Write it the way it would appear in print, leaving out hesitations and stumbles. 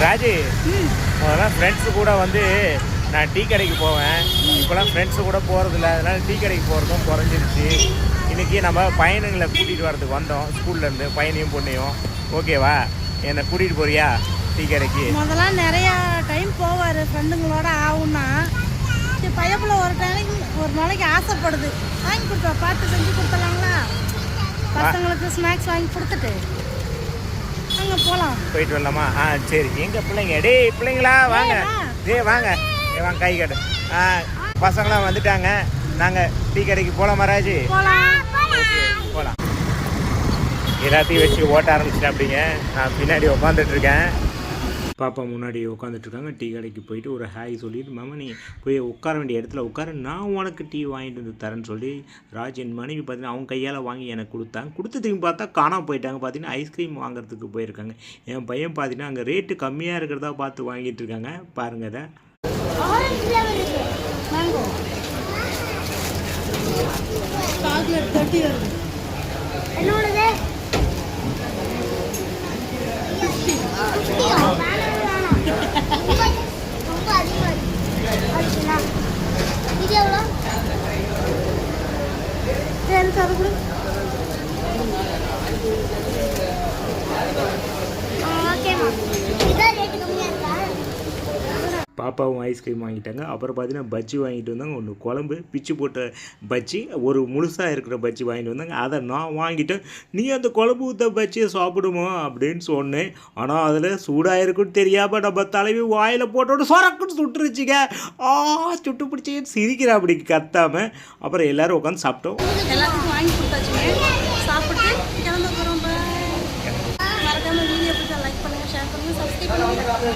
ராஜி, முதல்லாம் ஃப்ரெண்ட்ஸு கூட வந்து நான் டீ கடைக்கு போவேன். இப்போலாம் ஃப்ரெண்ட்ஸு கூட போகிறதில்ல, அதனால் டீ கடைக்கு போகிறதும் குறைஞ்சிருச்சு. இன்றைக்கி நம்ம பையனுங்களை கூட்டிகிட்டு வரதுக்கு வந்தோம் ஸ்கூல்லேருந்து, பையனையும் பொண்ணையும். ஓகேவா, என்னை கூட்டிகிட்டு போறியா டீ கடைக்கு? முதல்லாம் நிறையா டைம் போவார் ஃப்ரெண்டுங்களோட ஆகும்னா. பையப்பில் ஒரு நாளைக்கு ஆசைப்படுது, வாங்கி கொடுத்தா பார்த்து செஞ்சு கொடுத்துடலாங்களா? பசங்களுக்கு ஸ்நாக்ஸ் வாங்கி கொடுத்துட்டு அங்கே போகலாம், போயிட்டு வரலாமா? சரி. எங்கள் பிள்ளைங்க, பிள்ளைங்களா வாங்க, வாங்க வாங்க, கை கட்டு. பசங்களாம் வந்துட்டாங்க, நாங்கள் டீ கடைக்கு போகலாமா ராஜி? ஓகே, போகலாம். எல்லாத்தையும் வச்சு ஓட்ட ஆரம்பிச்சிட்டேன். அப்படிங்க நான் பின்னாடி உட்காந்துட்ருக்கேன், பாப்பா முன்னாடி உட்காந்துட்ருக்காங்க. டீ கடைக்கு போயிட்டு ஒரு ஹாய் சொல்லிட்டு, மாமா நீ போய் உட்கார வேண்டிய இடத்துல உட்கார, நான் உனக்கு டீ வாங்கிட்டு வந்து தரேன்னு சொல்லி ராஜ் என் மனைவி பார்த்தீங்கன்னா அவங்க கையால் வாங்கி எனக்கு கொடுத்தாங்க. கொடுத்ததுக்கு பார்த்தா காணாமல் போயிட்டாங்க. பார்த்தீங்கன்னா ஐஸ்கிரீம் வாங்குறதுக்கு போயிருக்காங்க. என் பையன் பார்த்தீங்கன்னா அங்கே ரேட்டு கம்மியாக இருக்கிறதா பார்த்து வாங்கிட்டு இருக்காங்க. பாருங்க அதை. பாப்பாவும் ஐஸ்கிரீம் வாங்கிட்டாங்க. அப்புறம் பார்த்தீங்கன்னா பஜ்ஜி வாங்கிட்டு வந்தாங்க. ஒன்று குழம்பு பிச்சு போட்ட பஜ்ஜி, ஒரு முழுசாக இருக்கிற பஜ்ஜி வாங்கிட்டு வந்தாங்க. அதை நான் வாங்கிட்டேன். நீ அந்த குழம்பு ஊற்ற பஜ்ஜியை சாப்பிடுமா அப்படின்னு சொன்னேன். ஆனால் அதில் சூடாக இருக்குன்னு தெரியாமல் நம்ம தலைவி வாயில் போட்டோன்னு சொரக்குன்னு சுட்டுருச்சுங்க. சுட்டு பிடிச்சி சிரிக்கிறா அப்படி கத்தாமல். அப்புறம் எல்லோரும் உட்காந்து சாப்பிட்டோம். எல்லாத்துக்கும் வாங்கி கொடுத்தாச்சுங்க, சாப்பிட்டு கிளம்ப போகிறோம். மறக்காமல் வீடியோ பிடிச்சா லைக் பண்ணுங்கள், ஷேர் பண்ணுங்கள், சப்ஸ்கிரைப் பண்ணுங்கள்.